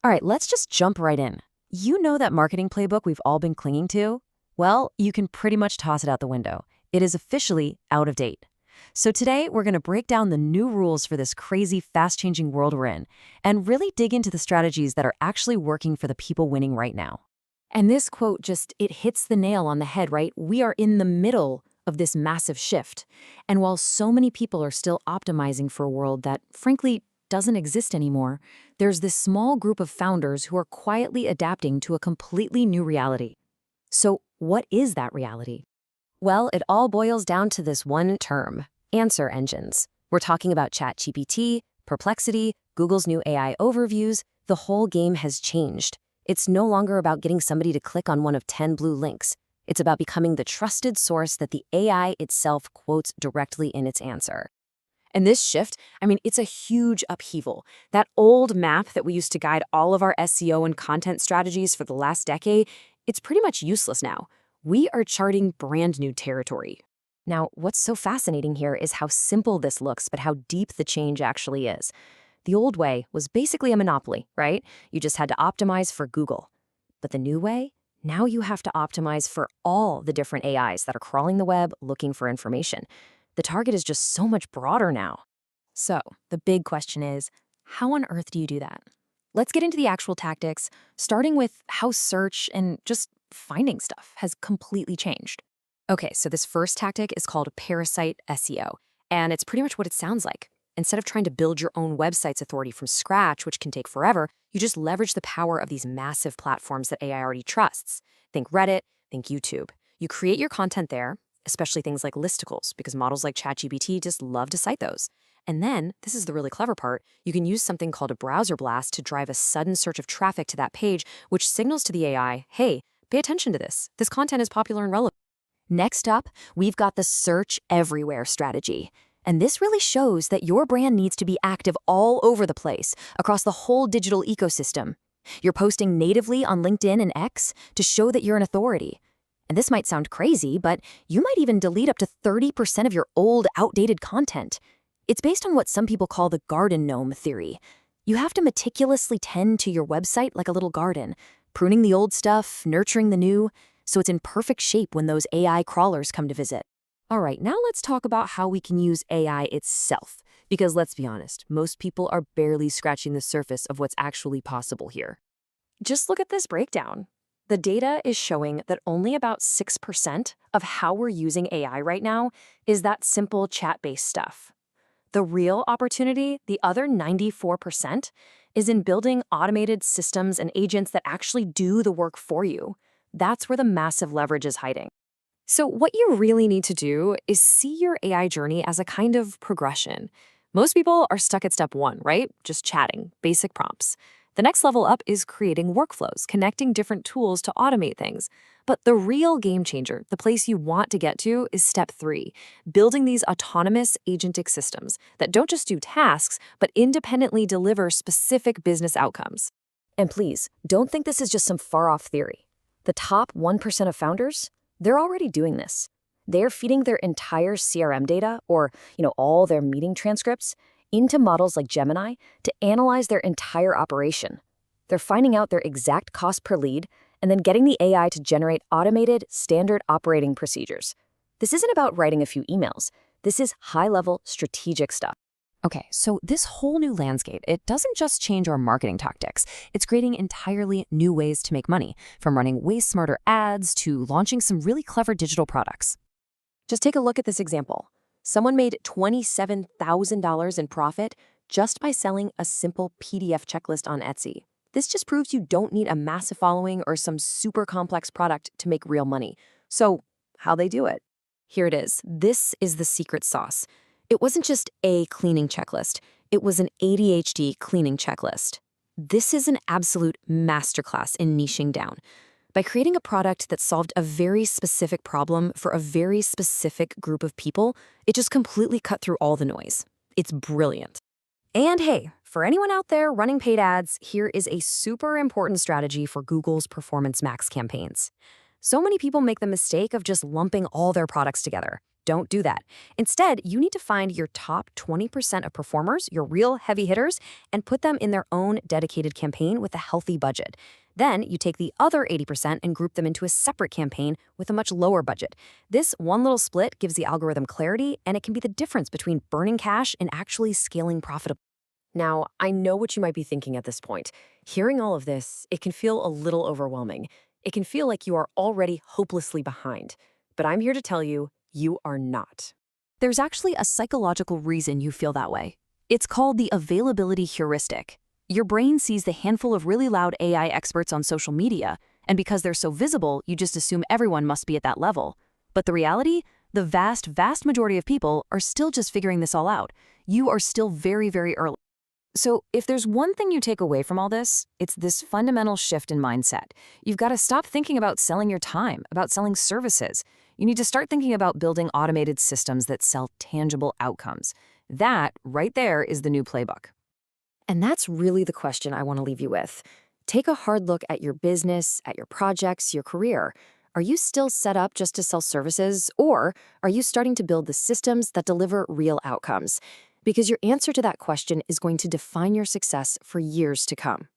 All right, let's just jump right in. You know that marketing playbook we've all been clinging to? Well, you can pretty much toss it out the window. It is officially out of date. So today, we're going to break down the new rules for this crazy, fast-changing world we're in and really dig into the strategies that are actually working for the people winning right now. And this quote it hits the nail on the head, right? We are in the middle of this massive shift. And while so many people are still optimizing for a world that, frankly, doesn't exist anymore, there's this small group of founders who are quietly adapting to a completely new reality. So, what is that reality? Well, it all boils down to this one term: answer engines. We're talking about ChatGPT, Perplexity, Google's new AI overviews. The whole game has changed. It's no longer about getting somebody to click on one of 10 blue links. It's about becoming the trusted source that the AI itself quotes directly in its answer. And this shift, it's a huge upheaval. That old map that we used to guide all of our SEO and content strategies for the last decade, it's pretty much useless now. We are charting brand new territory. Now, what's so fascinating here is how simple this looks, but how deep the change actually is. The old way was basically a monopoly, right? You just had to optimize for Google. But the new way? Now you have to optimize for all the different AIs that are crawling the web looking for information. The target is just so much broader now. So, the big question is, how on earth do you do that? Let's get into the actual tactics, starting with how search and just finding stuff has completely changed. Okay, so this first tactic is called parasite SEO, and it's pretty much what it sounds like. Instead of trying to build your own website's authority from scratch, which can take forever, you just leverage the power of these massive platforms that AI already trusts. Think Reddit, think YouTube. You create your content there, especially things like listicles, because models like ChatGPT just love to cite those. And then, this is the really clever part, you can use something called a browser blast to drive a sudden surge of traffic to that page, which signals to the AI, hey, pay attention to this. This content is popular and relevant. Next up, we've got the search everywhere strategy. And this really shows that your brand needs to be active all over the place, across the whole digital ecosystem. You're posting natively on LinkedIn and X to show that you're an authority. And this might sound crazy, but you might even delete up to 30% of your old, outdated content. It's based on what some people call the garden gnome theory. You have to meticulously tend to your website like a little garden, pruning the old stuff, nurturing the new, so it's in perfect shape when those AI crawlers come to visit. All right, now let's talk about how we can use AI itself, because let's be honest, most people are barely scratching the surface of what's actually possible here. Just look at this breakdown. The data is showing that only about 6% of how we're using AI right now is that simple chat-based stuff. The real opportunity, the other 94%, is in building automated systems and agents that actually do the work for you. That's where the massive leverage is hiding. So what you really need to do is see your AI journey as a kind of progression. Most people are stuck at step 1, right? Just chatting, basic prompts. The next level up is creating workflows, connecting different tools to automate things. But the real game changer, the place you want to get to, is step 3, building these autonomous agentic systems that don't just do tasks, but independently deliver specific business outcomes. And please, don't think this is just some far-off theory. The top 1% of founders, they're already doing this. They're feeding their entire CRM data, or all their meeting transcripts, into models like Gemini to analyze their entire operation. They're finding out their exact cost per lead and then getting the AI to generate automated, standard operating procedures. This isn't about writing a few emails. This is high-level, strategic stuff. Okay, so this whole new landscape, it doesn't just change our marketing tactics. It's creating entirely new ways to make money, from running way smarter ads to launching some really clever digital products. Just take a look at this example. Someone made $27,000 in profit just by selling a simple PDF checklist on Etsy. This just proves you don't need a massive following or some super complex product to make real money. So, how they do it? Here it is. This is the secret sauce. It wasn't just a cleaning checklist. It was an ADHD cleaning checklist. This is an absolute masterclass in niching down. By creating a product that solved a very specific problem for a very specific group of people, it just completely cut through all the noise. It's brilliant. And hey, for anyone out there running paid ads, here is a super important strategy for Google's Performance Max campaigns. So many people make the mistake of just lumping all their products together. Don't do that. Instead, you need to find your top 20% of performers, your real heavy hitters, and put them in their own dedicated campaign with a healthy budget. Then you take the other 80% and group them into a separate campaign with a much lower budget. This one little split gives the algorithm clarity, and it can be the difference between burning cash and actually scaling profitably. Now, I know what you might be thinking at this point. Hearing all of this, it can feel a little overwhelming. It can feel like you are already hopelessly behind. But I'm here to tell you, you are not. There's actually a psychological reason you feel that way. It's called the availability heuristic. Your brain sees the handful of really loud AI experts on social media, and because they're so visible, you just assume everyone must be at that level. But the reality? The vast, vast majority of people are still just figuring this all out. You are still very, very early. So if there's one thing you take away from all this, it's this fundamental shift in mindset. You've got to stop thinking about selling your time, about selling services. You need to start thinking about building automated systems that sell tangible outcomes. That, right there, is the new playbook. And that's really the question I want to leave you with. Take a hard look at your business, at your projects, your career. Are you still set up just to sell services, or are you starting to build the systems that deliver real outcomes? Because your answer to that question is going to define your success for years to come.